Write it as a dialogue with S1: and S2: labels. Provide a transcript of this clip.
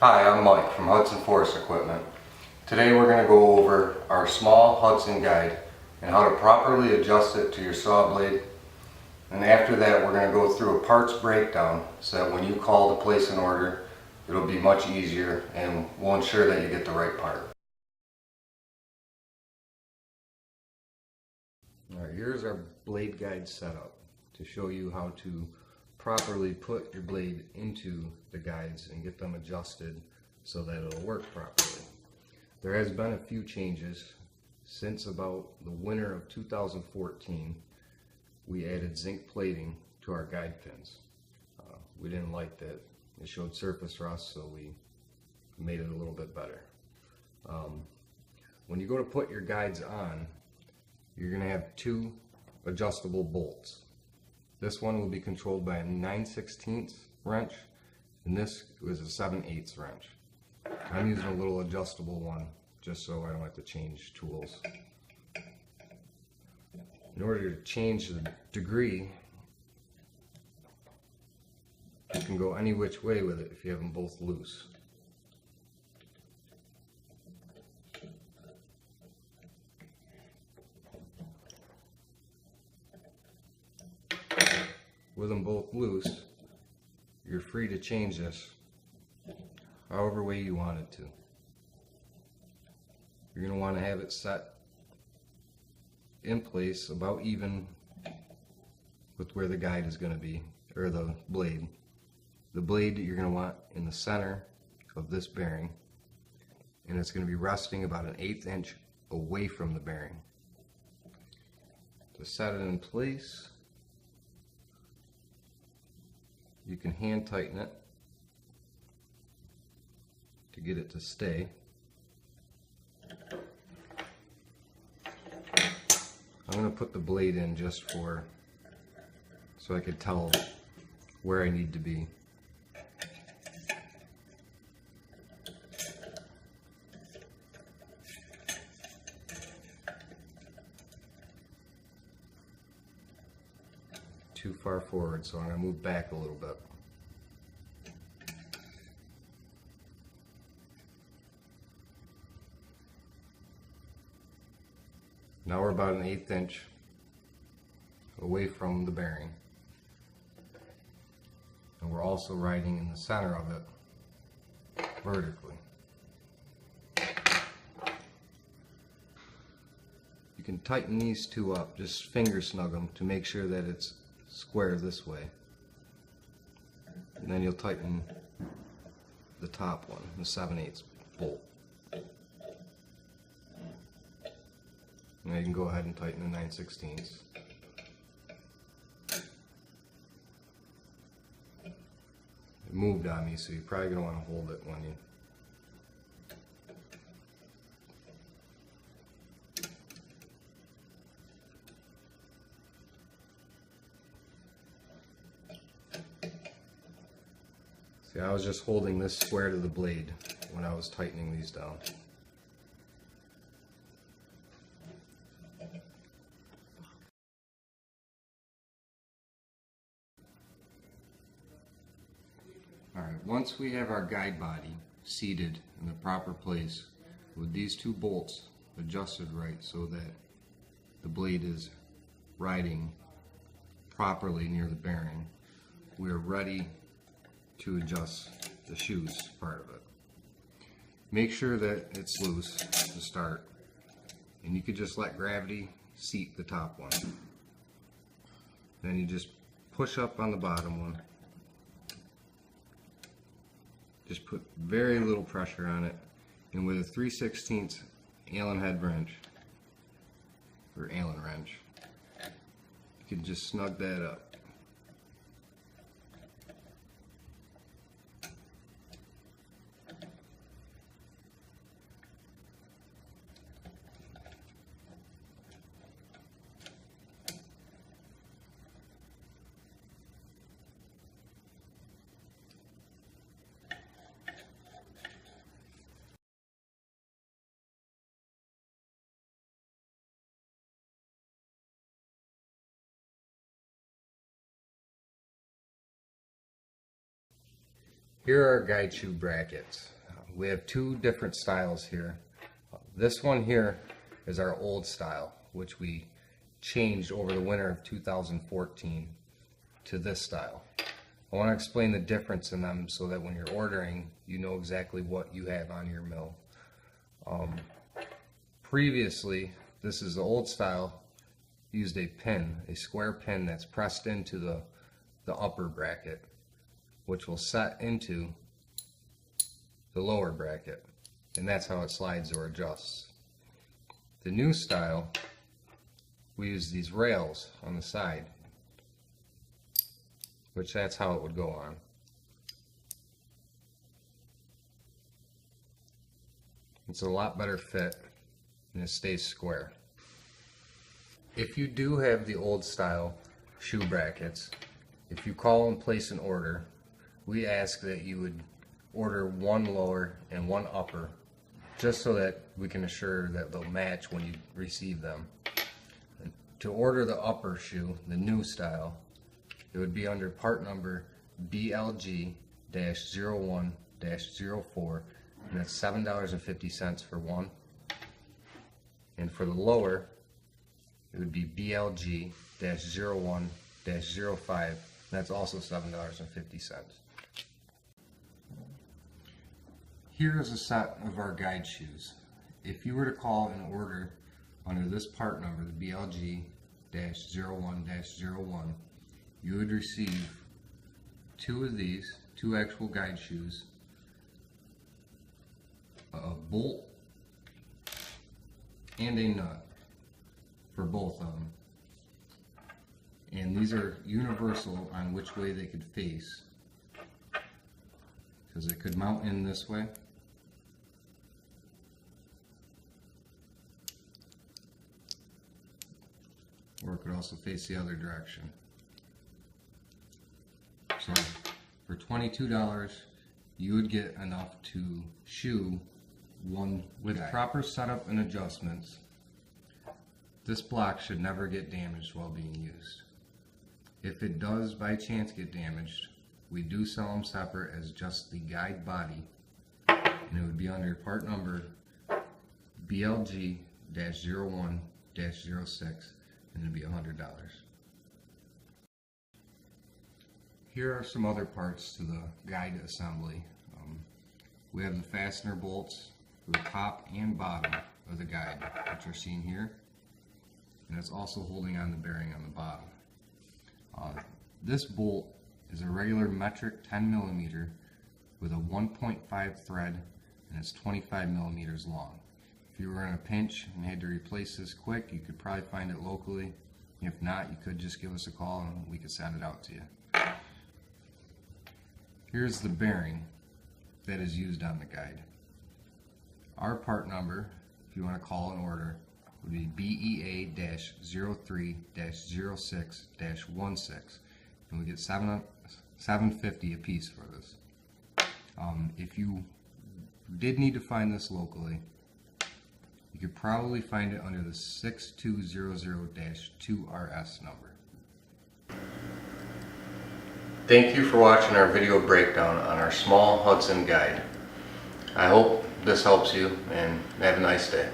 S1: Hi, I'm Mike from Hud-Son Forest Equipment. Today we're going to go over our small Hud-Son guide and how to properly adjust it to your saw blade. And after that we're going to go through a parts breakdown so that when you call to place an order it'll be much easier and we'll ensure that you get the right part. Alright, here's our blade guide setup to show you how to properly put your blade into the guides and get them adjusted so that it'll work properly. There has been a few changes since about the winter of 2014. We added zinc plating to our guide pins. We didn't like that. It showed surface rust, so we made it a little bit better. When you go to put your guides on, you're going to have two adjustable bolts. This one will be controlled by a 9/16 wrench, and this is a 7/8 wrench. I'm using a little adjustable one just so I don't have to change tools. In order to change the degree, you can go any which way with it if you have them both loose. With them both loose, you're free to change this however way you want it to. You're going to want to have it set in place about even with where the guide is going to be, or the blade. The blade you're going to want in the center of this bearing, and it's going to be resting about an 1/8 inch away from the bearing. To set it in place, you can hand tighten it to get it to stay. I'm going to put the blade in just so I could tell where I need to be. Too far forward, so I'm going to move back a little bit. Now we're about an 1/8 inch away from the bearing, and we're also riding in the center of it vertically. You can tighten these two up, just finger snug them to make sure that it's square this way, and then you'll tighten the top one, the 7/8 bolt. Now you can go ahead and tighten the 9/16. It moved on me, so you're probably going to want to hold it when you see. I was just holding this square to the blade when I was tightening these down. Alright, once we have our guide body seated in the proper place with these two bolts adjusted right so that the blade is riding properly near the bearing, we are ready to adjust the shoes part of it. Make sure that it's loose to start, and you could just let gravity seat the top one. Then you just push up on the bottom one. Just put very little pressure on it, and with a 3/16 Allen head wrench, or Allen wrench, you can just snug that up. Here are our guide shoe brackets. We have two different styles here. This one here is our old style, which we changed over the winter of 2014 to this style. I want to explain the difference in them so that when you're ordering, you know exactly what you have on your mill. Previously, this is the old style, used a pin, a square pin that's pressed into the upper bracket, which will set into the lower bracket, and that's how it slides or adjusts. The new style, we use these rails on the side, which that's how it would go on. It's a lot better fit and it stays square. If you do have the old style shoe brackets, if you call and place an order, we ask that you would order one lower and one upper, just so that we can assure that they'll match when you receive them. And to order the upper shoe, the new style, it would be under part number BLG-01-04, and that's $7.50 for one. And for the lower, it would be BLG-01-05, and that's also $7.50. Here is a set of our guide shoes. If you were to call and order under this part number, the BLG-01-01, you would receive two of these, two actual guide shoes, a bolt, and a nut for both of them. And these are universal on which way they could face, because it could mount in this way, or it could also face the other direction. So for $22, you would get enough to shoe one with proper setup and adjustments. This block should never get damaged while being used. If it does by chance get damaged, we do sell them separate as just the guide body, and it would be under part number BLG-01-06, and it'd be $100. Here are some other parts to the guide assembly. We have the fastener bolts for the top and bottom of the guide, which are seen here, and it's also holding on the bearing on the bottom. This bolt is a regular metric 10mm with a 1.5 thread, and it's 25 millimeters long. If you were in a pinch and had to replace this quick, you could probably find it locally. If not, you could just give us a call and we could send it out to you. Here's the bearing that is used on the guide. Our part number, if you want to call and order, would be BEA-03-06-16, and we get $7.50 a piece for this. If you did need to find this locally, you could probably find it under the 6200-2RS number. Thank you for watching our video breakdown on our small Hud-Son guide. I hope this helps you, and have a nice day.